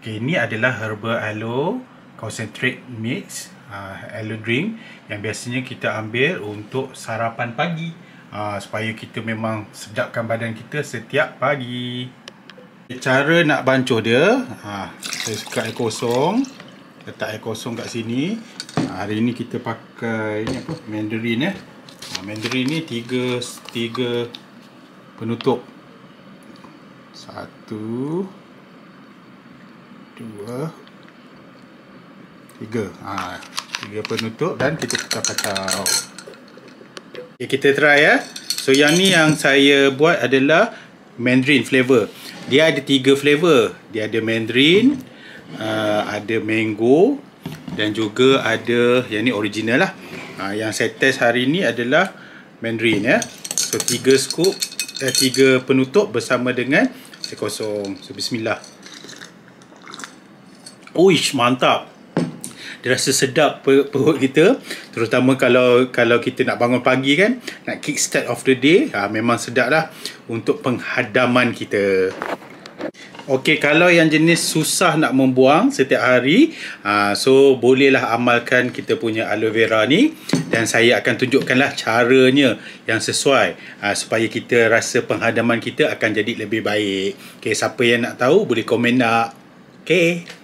Okay, ini adalah Herbal Aloe Concentrate Mix Aloe Drink yang biasanya kita ambil untuk sarapan pagi supaya kita memang sedapkan badan kita setiap pagi. Cara nak bancuh dia, saya suka air kosong, letak air kosong kat sini. Hari ni kita pakai ni apa? Mandarin Mandarin ni tiga penutup. 1 2 3. 3 penutup dan kita kacau-kacau. Okay, kita try ya. So yang ni yang saya buat adalah Mandarin flavor. Dia ada 3 flavor. Dia ada Mandarin, ada mango dan juga ada yang ni original lah. Yang saya test hari ni adalah Mandarin ya. So 3 scoop 3 penutup bersama dengan air kosong. So bismillah. Uish, mantap. Dia rasa sedap perut kita, terutama kalau kita nak bangun pagi kan, nak kick start of the day, memang sedap lah untuk penghadaman kita. Okey, kalau yang jenis susah nak membuang setiap hari, so bolehlah amalkan kita punya aloe vera ni, dan saya akan tunjukkanlah caranya yang sesuai supaya kita rasa penghadaman kita akan jadi lebih baik. Okey, siapa yang nak tahu boleh komen nak. Okey.